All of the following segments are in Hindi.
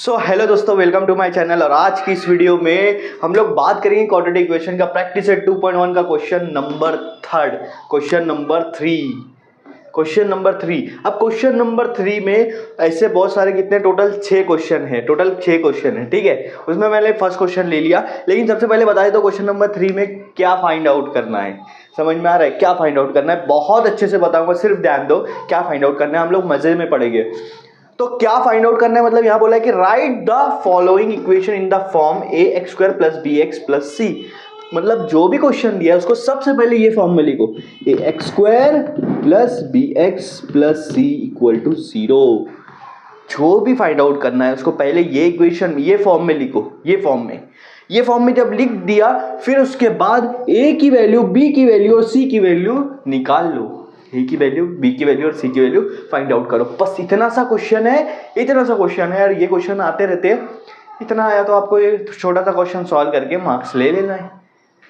सो हेलो दोस्तों, वेलकम टू माय चैनल। और आज की इस वीडियो में हम लोग बात करेंगे क्वाड्रेटिक इक्वेशन का प्रैक्टिस सेट 2.1 का क्वेश्चन नंबर 3। Question number 3। अब क्वेश्चन नंबर 3 में ऐसे बहुत सारे कितने टोटल 6 क्वेश्चन है। ठीक है, उसमें मैंने फर्स्ट क्वेश्चन ले लिया, लेकिन सबसे पहले बता दें तो क्वेश्चन नंबर 3 में क्या फाइंड आउट करना है। समझ में आ रहा है क्या फाइंड आउट करना है? बहुत अच्छे से बताऊंगा, सिर्फ ध्यान दो क्या फाइंड आउट करना है, हम लोग मजे में पढ़ेंगे। तो क्या फाइंड आउट करना है, मतलब यहां बोला है कि write the following equation in the form a x square plus b x plus c. मतलब जो भी क्वेश्चन दिया है उसको सबसे पहले ये फॉर्म में लिखो, a x square plus b x plus c equal to 0। जो भी फाइंड आउट करना है उसको पहले ये इक्वेशन ये फॉर्म में लिखो। ये फॉर्म में जब लिख दिया, फिर उसके बाद ए की वैल्यू, बी की वैल्यू और सी की वैल्यू निकाल लो। ए की वैल्यू, बी की वैल्यू और सी की वैल्यू फाइंड आउट करो। बस इतना सा क्वेश्चन है यार। ये क्वेश्चन आते रहते हैं, इतना आया तो आपको ये छोटा सा क्वेश्चन सॉल्व करके मार्क्स ले लेना है।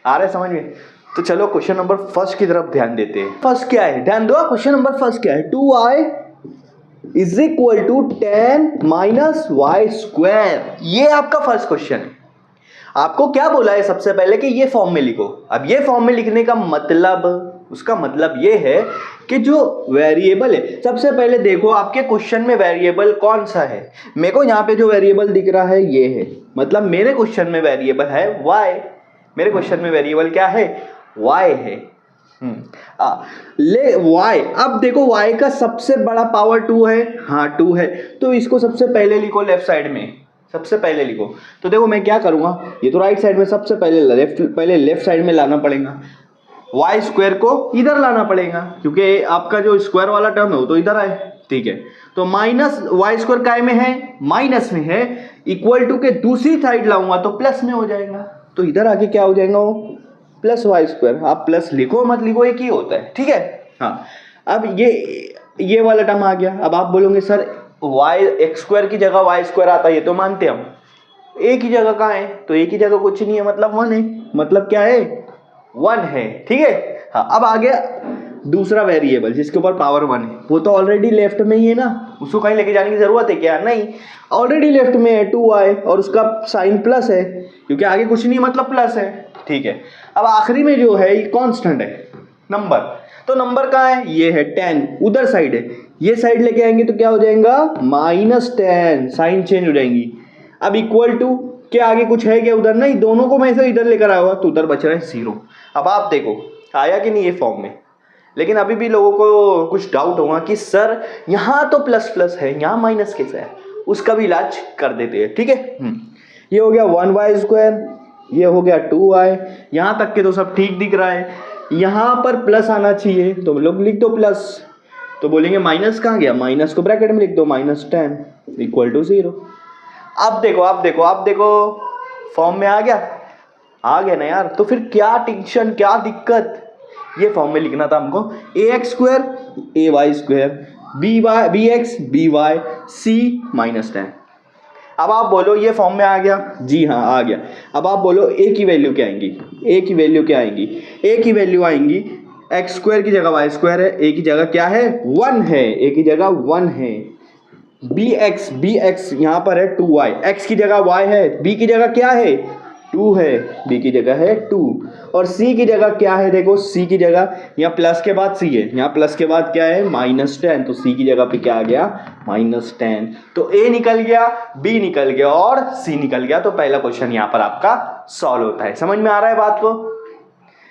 आ रहा है समझ में? तो चलो क्वेश्चन नंबर फर्स्ट की तरफ ध्यान देते हैं। फर्स्ट क्या है, ध्यान दो। क्वेश्चन नंबर फर्स्ट क्या है, 2y is equal to 10 minus y square. ये आपका फर्स्ट क्वेश्चन है। आपको क्या बोला है सबसे पहले कि ये फॉर्म में लिखो। अब ये फॉर्म में लिखने का मतलब, उसका मतलब ये है कि जो वेरिएबल है, सबसे पहले देखो आपके क्वेश्चन में वेरिएबल कौन सा है। मेरे को यहाँ पे जो वेरिएबल दिख रहा है ये है, मतलब मेरे क्वेश्चन में वेरिएबल है y। मेरे क्वेश्चन में वेरिएबल क्या है, y है। ले y। अब देखो y का सबसे बड़ा पावर 2 है, हाँ 2 है, तो इसको सबसे पहले लिखो लेफ्ट साइड में, सबसे पहले लिखो। तो देखो मैं क्या करूंगा, ये तो राइट साइड में, सबसे पहले लेफ्ट साइड में लाना पड़ेगा। वाई स्क्वायर को इधर लाना पड़ेगा, क्योंकि आपका जो स्क्वायर वाला टर्म है वो तो इधर आए। ठीक है, तो माइनस वाई स्क्वायर काय में है, माइनस में है, इक्वल टू के दूसरी साइड लाऊंगा तो प्लस में हो जाएगा। तो इधर आके क्या हो जाएगा, वो प्लस वाई स्क्वायर। आप प्लस लिखो मत लिखो एक ही होता है। ठीक है, हाँ। अब ये वाला टर्म आ गया। अब आप बोलोगे सर वाई एक्स स्क्वायर की जगह वाई स्क्वायर आता है, ये तो मानते हम। एक ही जगह कहाँ है, तो एक ही जगह कुछ नहीं है, मतलब 1 है। मतलब क्या है, 1 है। ठीक है, हाँ। अब आ गया दूसरा वेरिएबल जिसके ऊपर पावर 1 है, वो तो ऑलरेडी लेफ्ट में ही है ना, उसको कहीं लेके जाने की जरूरत है क्या? नहीं, ऑलरेडी लेफ्ट में है 2y, और उसका साइन प्लस है क्योंकि आगे कुछ नहीं मतलब प्लस है। ठीक है, अब आखिरी में जो है ये कांस्टेंट है, नंबर। तो नंबर कहाँ है, ये है 10, उधर साइड है। ये साइड लेके आएंगे तो क्या हो जाएगा, -10, साइन चेंज हो जाएंगी। अब इक्वल टू के आगे कुछ है क्या, उधर नहीं, दोनों को मैं से इधर लेकर आया हुआ, तो उधर बच रहा है 0। अब आप देखो आया कि नहीं ये फॉर्म में। लेकिन अभी भी लोगों को कुछ डाउट होगा कि सर यहाँ तो प्लस प्लस है, यहाँ माइनस कैसे है। उसका भी इलाज कर देते हैं। ठीक है, ये हो गया 1y स्क्वायर, ये हो गया 2y। यहाँ तक के तो सब ठीक दिख रहा है। यहाँ पर प्लस आना चाहिए तो लोग लिख दो प्लस, तो बोलेंगे माइनस कहाँ गया, माइनस को ब्रैकेट में लिख दो, -10 इक्वल टू 0। अब देखो फॉर्म में आ गया ना यार। तो फिर क्या टेंशन, क्या दिक्कत, ये फॉर्म में लिखना था हमको, a x square a y square b x b y c -10। अब आप बोलो ये फॉर्म में आ गया, जी हाँ आ गया। अब आप बोलो ए की वैल्यू क्या आएंगी, ए की वैल्यू आएंगी एक्स स्क्वायर की जगह वाई स्क्वायर है, ए की जगह क्या है 1 है, ए की जगह 1 है। बी एक्स यहाँ पर है 2y, एक्स की जगह y है, बी की जगह क्या है 2 है, बी की जगह है 2। और c की जगह क्या है, देखो c की जगह यहाँ प्लस के बाद c है, यहाँ प्लस के बाद क्या है -10, तो c की जगह पे क्या आ गया -10। तो a निकल गया, b निकल गया और c निकल गया। तो पहला क्वेश्चन यहाँ पर आपका सॉल्व होता है। समझ में आ रहा है बात को,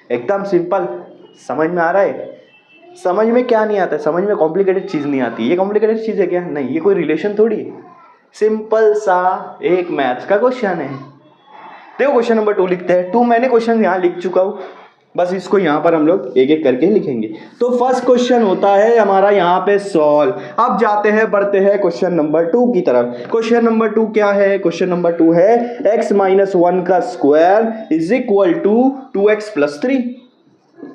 एकदम सिंपल। समझ में आ रहा है, समझ में क्या नहीं आता है, समझ में कॉम्प्लिकेटेड चीज़ नहीं आती। ये कॉम्प्लिकेटेड चीज़ है क्या, नहीं, ये कोई रिलेशन थोड़ी है, सिंपल सा एक मैथ्स का क्वेश्चन है। देखो क्वेश्चन नंबर 2 लिखते हैं। 2 मैंने क्वेश्चन यहाँ लिख चुका हूँ, बस इसको यहाँ पर हम लोग एक एक करके लिखेंगे। तो फर्स्ट क्वेश्चन होता है हमारा यहाँ पे सॉल्व। अब जाते हैं, बढ़ते हैं क्वेश्चन नंबर 2 की तरफ। क्वेश्चन नंबर 2 क्या है, क्वेश्चन नंबर 2 है x - 1 का square is equal to 2x + 3।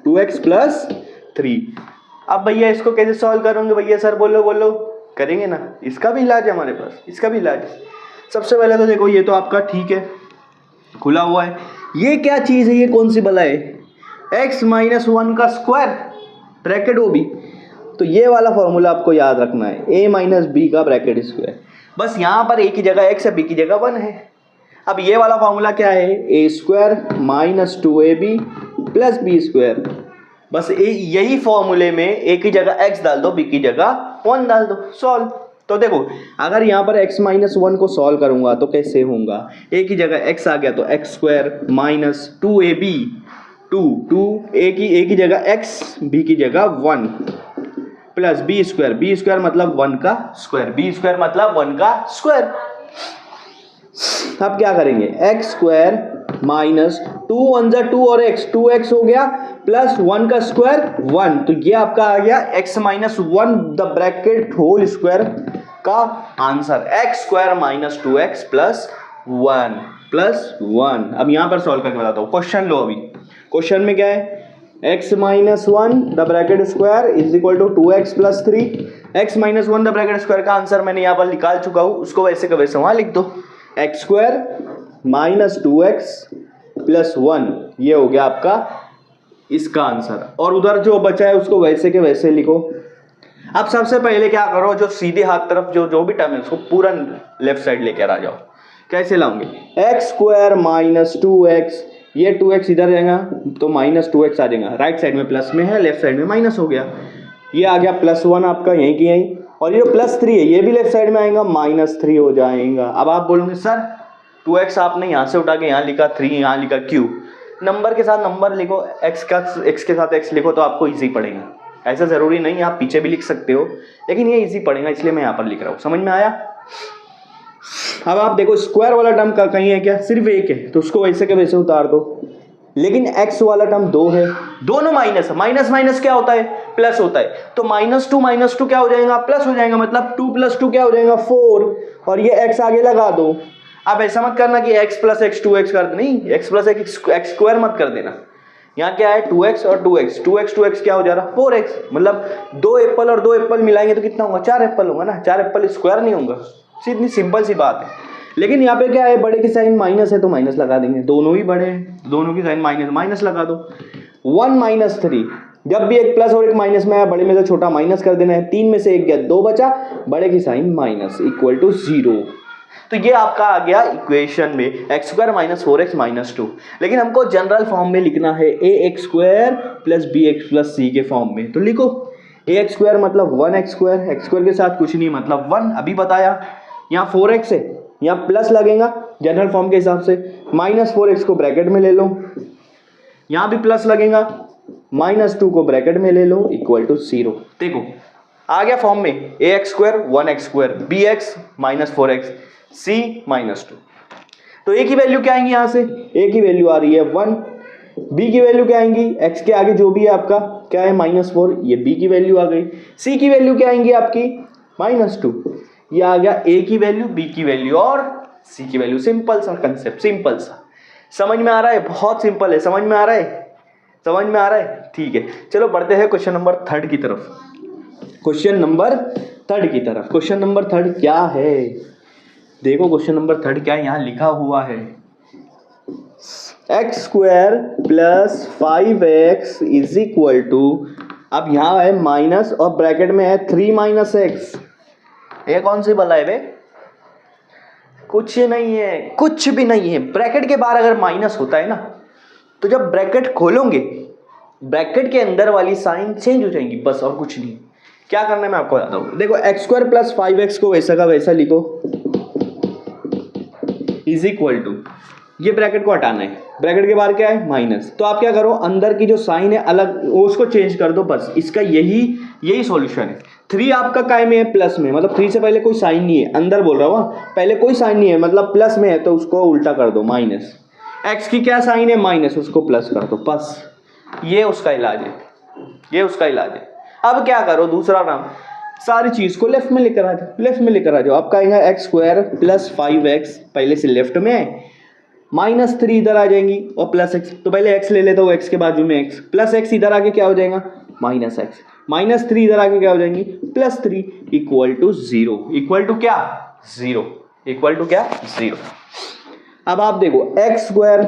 2x + 3। अब भैया इसको कैसे सॉल्व करोगे भैया, सर बोलो करेंगे ना, इसका भी इलाज है हमारे पास, इसका भी इलाज है। सबसे पहले तो देखो ये तो आपका ठीक है, खुला हुआ है। ये क्या चीज़ है, ये कौन सी बला है, x - 1 का स्क्वायर ब्रैकेट वो भी, तो ये वाला फॉर्मूला आपको याद रखना है, a माइनस बी का ब्रैकेट स्क्वायर। बस यहाँ पर a की जगह x है, b की जगह 1 है। अब ये वाला फॉर्मूला क्या है, a square minus 2ab plus b square. बस यही फॉर्मूले में a की जगह x डाल दो, b की जगह 1 डाल दो, सॉल्व। तो देखो अगर यहाँ पर x माइनस 1 को सॉल्व करूंगा तो कैसे होगा, a की जगह x आ गया तो x square minus 2ab, a की जगह x, b की जगह 1 प्लस बी स्क्वायर मतलब 1 का स्क्वायर, बी स्क्वायर मतलब 1 का स्क्वायर। अब क्या करेंगे, एक्स स्क्वायर माइनस 2 1 जा 2 और x 2x हो गया प्लस 1 का स्क्वायर 1, तो ये आपका आ गया x minus 1 the bracket whole square का answer, x square minus 2x plus 1। अब यहां पर सॉल्व करके बताता हूं, क्वेश्चन लो। अभी क्वेश्चन में क्या है, x minus 1 the bracket square is equal to 2x plus 3। x minus 1 the bracket square का आंसर मैंने यहाँ पर निकाल चुका हूँ, उसको वैसे का वैसे वहां लिख दो, x square minus 2x plus 1, ये हो गया आपका इसका आंसर। और उधर जो बचा है उसको वैसे के वैसे लिखो। अब सबसे पहले क्या करो, जो सीधे हाथ तरफ जो भी टर्म है उसको पूरा लेफ्ट साइड लेकर आ जाओ। कैसे लाऊंगे, एक्स स्क्वायर माइनस 2x, ये 2x इधर जाएगा तो माइनस 2x आ जाएगा, राइट साइड में प्लस में है, लेफ्ट साइड में माइनस हो गया, ये आ गया प्लस 1 आपका यहीं की यहीं, और ये प्लस 3 है ये भी लेफ्ट साइड में आएगा, माइनस 3 हो जाएगा। अब आप बोलोगे सर 2x आपने यहाँ से उठा के यहाँ लिखा, 3 यहाँ लिखा, क्यों? नंबर के साथ नंबर लिखो, x के साथ x लिखो तो आपको इजी पड़ेगा। ऐसा ज़रूरी नहीं, आप पीछे भी लिख सकते हो, लेकिन ये इजी पड़ेगा इसलिए मैं यहाँ पर लिख रहा हूँ। समझ में आया? अब आप देखो स्क्वायर वाला टर्म का कहीं है क्या, सिर्फ एक है तो उसको वैसे के वैसे उतार दो, लेकिन x वाला टर्म 2 है, दोनों माइनस है, माइनस माइनस क्या होता है, प्लस होता है, तो माइनस टू क्या हो जाएगा, प्लस हो जाएगा, मतलब 2 प्लस 2 क्या हो जाएगा 4, और ये x आगे लगा दो। अब ऐसा मत करना कि x प्लस x 2x कर दे, नहीं, x प्लस x स्क्वायर मत कर देना। यहाँ क्या है 2x और 2x क्या हो जा रहा 4x, मतलब 2 एप्पल और 2 एप्पल मिलाएंगे तो कितना होगा, 4 एप्पल होगा ना, 4 एप्पल स्क्वायर नहीं होगा। इतनी सिंपल सी बात है। लेकिन यहाँ पे क्या है, बड़े की साइन माइनस है तो माइनस लगा देंगे, दोनों ही बड़े हैं, दोनों की साइन माइनस, माइनस लगा दो। 1 माइनस 3, जब भी एक प्लस और एक माइनस में आया बड़े में से छोटा माइनस कर देना है, 3 में से 1 गया 2 बचा, बड़े की साइन माइनस इक्वल टू 0। तो ये आपका आ गया इक्वेशन में x square minus 4x minus 2। लेकिन हमको जनरल फॉर्म में लिखना है ax square plus bx plus c के फॉर्म में, तो लिखो ax स्क्वायर मतलब 1x स्क्वायर, एक्स स्क्वायर के साथ कुछ नहीं मतलब 1, अभी बताया। यहाँ 4x है, यहाँ प्लस लगेगा जनरल फॉर्म के हिसाब से, माइनस 4x को ब्रैकेट में ले लो, यहाँ भी प्लस लगेगा, माइनस 2 को ब्रैकेट में ले लो इक्वल टू 0। देखो आ गया फॉर्म में ax square 1x square bx minus 4x c minus 2। तो a की वैल्यू क्या आएंगी, यहाँ से a की वैल्यू आ रही है 1, b की वैल्यू क्या आएंगी, x के आगे जो भी है आपका क्या है माइनस 4, ये b की वैल्यू आ गई। c की वैल्यू क्या आएंगी आपकी माइनस 2, ये आ गया a की वैल्यू, b की वैल्यू और c की वैल्यू। सिंपल सा कंसेप्ट, सिंपल सा, समझ में आ रहा है, बहुत सिंपल है, समझ में आ रहा है, समझ में आ रहा है, ठीक है। चलो बढ़ते हैं क्वेश्चन नंबर 3 की तरफ, क्वेश्चन नंबर 3 की तरफ। क्वेश्चन नंबर 3 क्या है, देखो क्वेश्चन नंबर 3 क्या है, यहाँ लिखा हुआ है x square plus 5x is equal to, अब यहाँ है माइनस और ब्रैकेट में है 3 माइनस एक्स, ये कौन सी बला है बे, कुछ नहीं है, कुछ भी नहीं है। ब्रैकेट के बाहर अगर माइनस होता है ना, तो जब ब्रैकेट खोलोगे ब्रैकेट के अंदर वाली साइन चेंज हो जाएंगी, बस और कुछ नहीं। क्या करना है मैं आपको बताता हूँ, देखो एक्स स्क्वायर प्लस 5x को वैसा का वैसा लिखो इज इक्वल टू, ये ब्रैकेट को हटाना है, ब्रैकेट के बाहर क्या है माइनस, तो आप क्या करो अंदर की जो साइन है अलग उसको चेंज कर दो, बस इसका यही सॉल्यूशन है। 3 आपका काय में है प्लस में, मतलब 3 से पहले कोई साइन नहीं है, अंदर बोल रहा हूँ, पहले कोई साइन नहीं है मतलब प्लस में है तो उसको उल्टा कर दो माइनस, एक्स की क्या साइन है माइनस, उसको प्लस कर दो, बस ये उसका इलाज है, ये उसका इलाज है। अब क्या करो दूसरा नाम, सारी चीज को लेफ्ट में लेकर आ जाओ, लेफ्ट में लेकर आ जाओ। आपका आएगा एक्स स्क्वायर प्लस 5x, पहले से लेफ्ट में है, माइनस 3 इधर आ जाएंगी और प्लस x, तो पहले x ले लेता हूँ, x के बाजू में x, प्लस x इधर आके क्या हो जाएगा माइनस x, माइनस 3 इधर आके क्या हो जाएंगी plus 3 equal to 0, equal to क्या 0, इक्वल टू क्या 0। अब आप देखो एक्स स्क्वायर,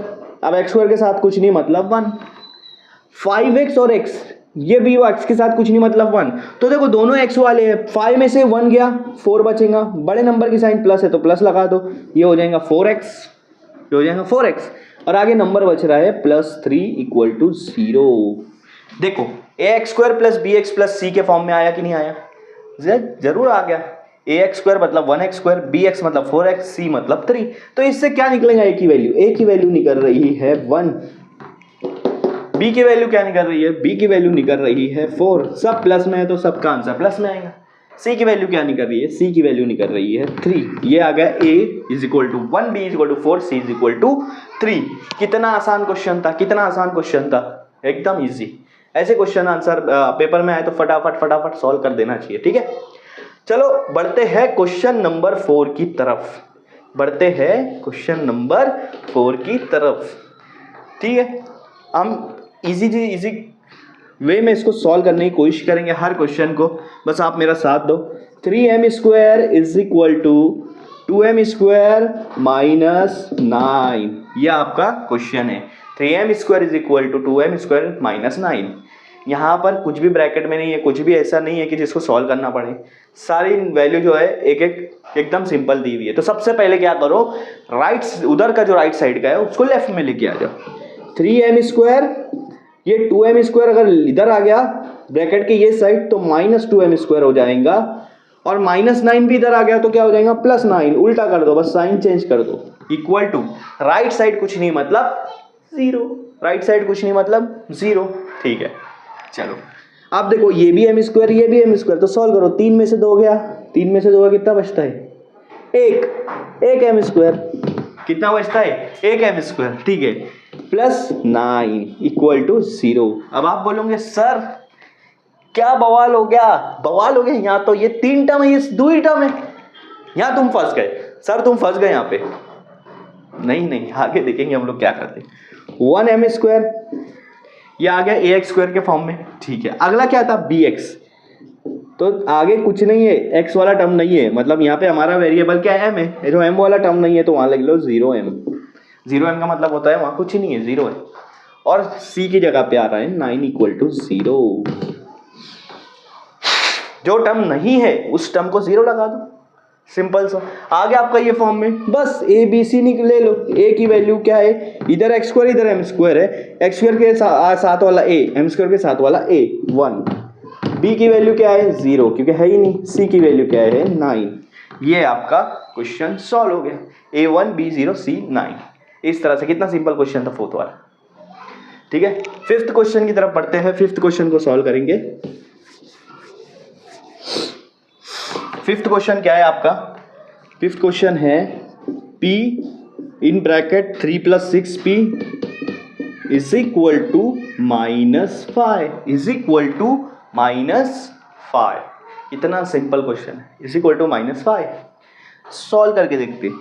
अब एक्स स्क्वायर के साथ कुछ नहीं मतलब 1, 5x और x ये भी एक्स के साथ कुछ नहीं मतलब 1। तो देखो दोनों एक्स वाले हैं, 5 में से 1 गया 4 बचेगा, बड़े नंबर की साइन प्लस है तो प्लस लगा दो, ये हो जाएगा 4x, ये हो जाएगा 4x, और आगे नंबर बच रहा है +3 = 0। देखो ax² + bx + c के फॉर्म में आया कि नहीं आया? जरूर आ गया। ax² मतलब 1x², bx मतलब 4x, c मतलब 3। तो इससे क्या निकलेगा? a की वैल्यू, a की वैल्यू निकल रही है 1, b की वैल्यू क्या निकल रही है? b की वैल्यू निकल रही है 4। सब प्लस में है तो सबका आंसर प्लस में आएगा। c की वैल्यू क्या निकल रही है? c की वैल्यू निकल रही है 3। ये आ गया a = 1, b = 4, c = 3। कितना आसान क्वेश्चन था, कितना आसान क्वेश्चन था, एकदम इजी। ऐसे क्वेश्चन आंसर पेपर में आए तो फटाफट सॉल्व कर देना चाहिए, ठीक है। चलो बढ़ते हैं क्वेश्चन नंबर 4 की तरफ, बढ़ते हैं क्वेश्चन नंबर 4 की तरफ, ठीक है। हम इजी वे में इसको सॉल्व करने की कोशिश करेंगे हर क्वेश्चन को, बस आप मेरा साथ दो। 3m² = 2m² - 9, ये आपका क्वेश्चन है। 3m² = 2m² - 9। यहाँ पर कुछ भी ब्रैकेट में नहीं है, कुछ भी ऐसा नहीं है कि जिसको सॉल्व करना पड़े, सारी वैल्यू जो है एकदम सिंपल दी हुई है। तो सबसे पहले क्या करो, उधर का जो राइट साइड का है उसको लेफ्ट में लेके आ जाओ। 3m², ये 2m² अगर इधर आ गया ब्रैकेट के ये साइड तो -2m² हो जाएगा, और -9 भी इधर आ गया तो क्या हो जाएगा? +9। उल्टा कर दो, बस साइन चेंज कर दो, इक्वल टू राइट साइड कुछ नहीं मतलब 0, राइट साइड कुछ नहीं मतलब 0, ठीक है। चलो अब देखो ये भी m², ये भी m², तो सॉल्व करो। 3 में से 2 गया, 3 में से 2 कितना बचता है? 1 m², कितना बचता है? 1 m², ठीक है। +9 = 0। अब आप बोलोगे सर क्या बवाल हो गया, बवाल हो गया, यहाँ तो ये 3 टर्म है, ये 2 ही टर्म है, यहाँ तुम फंस गए सर, तुम फंस गए यहाँ पे। नहीं, आगे देखेंगे हम लोग क्या करते हैं। 1 m², ये आ गया ax² के फॉर्म में, ठीक है। अगला क्या था? bx, तो आगे कुछ नहीं है, x वाला टर्म नहीं है, मतलब यहाँ पे हमारा वेरिएबल क्या m है, जो m वाला टर्म नहीं है तो वहां लिख लो 0m। 0m का मतलब होता है वहां कुछ नहीं है, 0 है। और c की जगह पे आ रहा है 9 = 0। जो टर्म नहीं है उस टर्म को 0 लगा दो, सिंपल सा। आ गया आपका ये फॉर्म में, बस a b c ले लो। a की वैल्यू क्या है? इधर x² इधर m² है, x² के साथ वाला a, m² के साथ वाला a 1। b की वैल्यू क्या है? 0, क्योंकि है ही नहीं। c की वैल्यू क्या है? 9। ये आपका क्वेश्चन सॉल्व हो गया, a1 b0 c 9। इस तरह से कितना सिंपल क्वेश्चन था फोर्थ वाला, ठीक है। फिफ्थ क्वेश्चन की तरफ बढ़ते हैं, फिफ्थ क्वेश्चन को सॉल्व करेंगे। फिफ्थ क्वेश्चन क्या है आपका? फिफ्थ क्वेश्चन है p इन ब्रैकेट 3 + 6p = -5 इतना सिंपल क्वेश्चन है, =-5। सॉल्व करके देखते हैं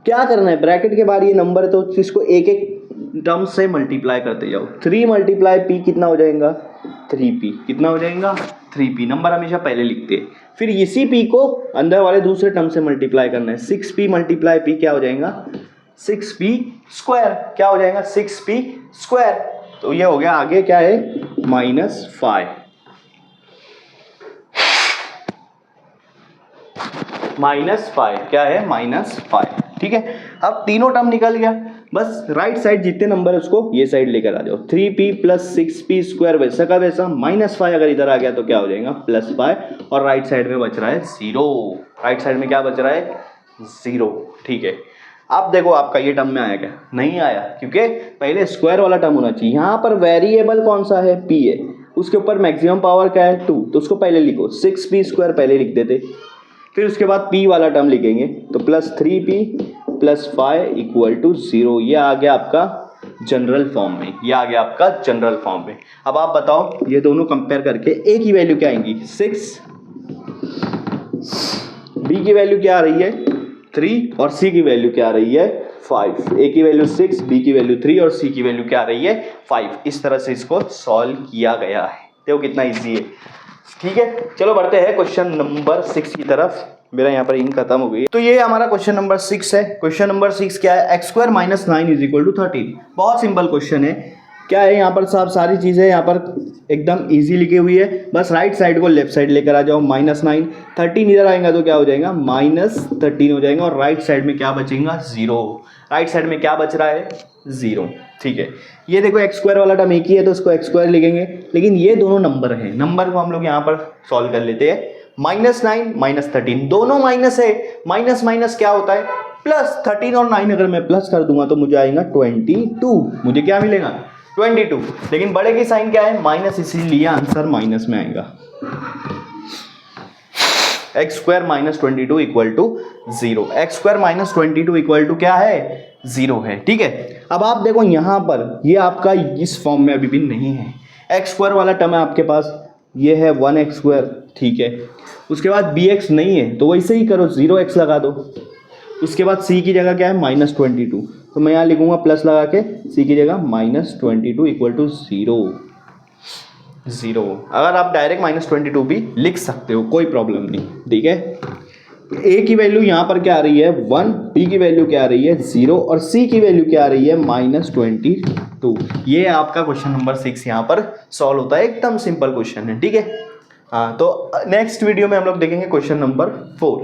क्या करना है। ब्रैकेट के बाद ये नंबर है तो इसको एक टर्म से मल्टीप्लाई करते जाओ। 3 × p कितना हो जाएगा? 3p। कितना हो जाएगा? 3p। नंबर हमेशा पहले लिखते हैं, फिर इसी p को अंदर वाले दूसरे टर्म से मल्टीप्लाई करना है। 6p × p क्या हो जाएगा? 6p²। क्या हो जाएगा? 6p²। तो ये हो गया, आगे क्या है? -5। -5 क्या है? -5, ठीक है। अब तीनों टर्म निकल गया, बस राइट साइड जितने नंबर है उसको ये साइड लेकर आ जाओ। 3p + 6p² वैसा का वैसा, -5 अगर इधर आ गया तो क्या हो जाएगा? +5, और राइट साइड में बच रहा है 0। राइट साइड में क्या बच रहा है? 0, ठीक है। अब देखो आपका ये टर्म में आया क्या? नहीं आया, क्योंकि पहले स्क्वायर वाला टर्म होना चाहिए। यहाँ पर वेरिएबल कौन सा है? p है, उसके ऊपर मैक्सिमम पावर क्या है? 2, तो उसको पहले लिखो। 6p² पहले लिख देते, फिर उसके बाद p वाला टर्म लिखेंगे, तो +3p + 5 = 0। ये आ गया आपका जनरल फॉर्म में, ये आ गया आपका जनरल फॉर्म में। अब आप बताओ ये दोनों कंपेयर करके a की वैल्यू क्या आएंगी? 6, b की वैल्यू क्या आ रही है? 3, और c की वैल्यू क्या आ रही है? 5। a की वैल्यू 6, b की वैल्यू 3 और c की वैल्यू क्या आ रही है? 5। इस तरह से इसको सॉल्व किया गया है। देखो कितना इजी है, ठीक है। चलो बढ़ते हैं क्वेश्चन नंबर 6 की तरफ। मेरा यहाँ पर इंक खत्म हो गई है, तो ये हमारा क्वेश्चन नंबर 6 है। क्वेश्चन नंबर 6 क्या है? x² - 9 = 13। बहुत सिंपल क्वेश्चन है। क्या है यहाँ पर साहब, सारी चीज़ें यहाँ पर एकदम इजी लिखी हुई है, बस राइट साइड को लेफ्ट साइड लेकर आ जाओ। -9, 13 इधर आएगा तो क्या हो जाएगा -13 हो जाएगा, और राइट साइड में क्या बचेगा 0। राइट साइड में क्या बच रहा है 0, ठीक है। ये देखो x² वाला टर्म एक ही है तो इसको x² लिखेंगे, लेकिन ये दोनों नंबर हैं, नंबर को हम लोग यहाँ पर सॉल्व कर लेते हैं। -9 -13 दोनों माइनस है, माइनस माइनस क्या होता है प्लस। 13 और 9 अगर मैं प्लस कर दूंगा तो मुझे आएगा 22, मुझे क्या मिलेगा 22, लेकिन बड़े की साइन क्या है माइनस, इसीलिए आंसर माइनस में आएगा। x² - 22 equal to 0, x² - 22 equal to क्या है 0 है, ठीक है। अब आप देखो यहाँ पर ये आपका इस फॉर्म में अभी भी नहीं है, x² वाला टर्म है आपके पास, ये है 1x², ठीक है। उसके बाद bx नहीं है तो वैसे ही करो 0x लगा दो। उसके बाद c की जगह क्या है -22, तो मैं यहाँ लिखूंगा प्लस लगा के c की जगह -22 इक्वल टू 0। अगर आप डायरेक्ट -22 भी लिख सकते हो, कोई प्रॉब्लम नहीं, ठीक है। a की वैल्यू यहाँ पर क्या आ रही है 1, b की वैल्यू क्या आ रही है 0 और c की वैल्यू क्या आ रही है -22। ये आपका क्वेश्चन नंबर 6 यहाँ पर सॉल्व होता है, एकदम सिंपल क्वेश्चन है, ठीक है। हाँ, तो नेक्स्ट वीडियो में हम लोग देखेंगे क्वेश्चन नंबर 4।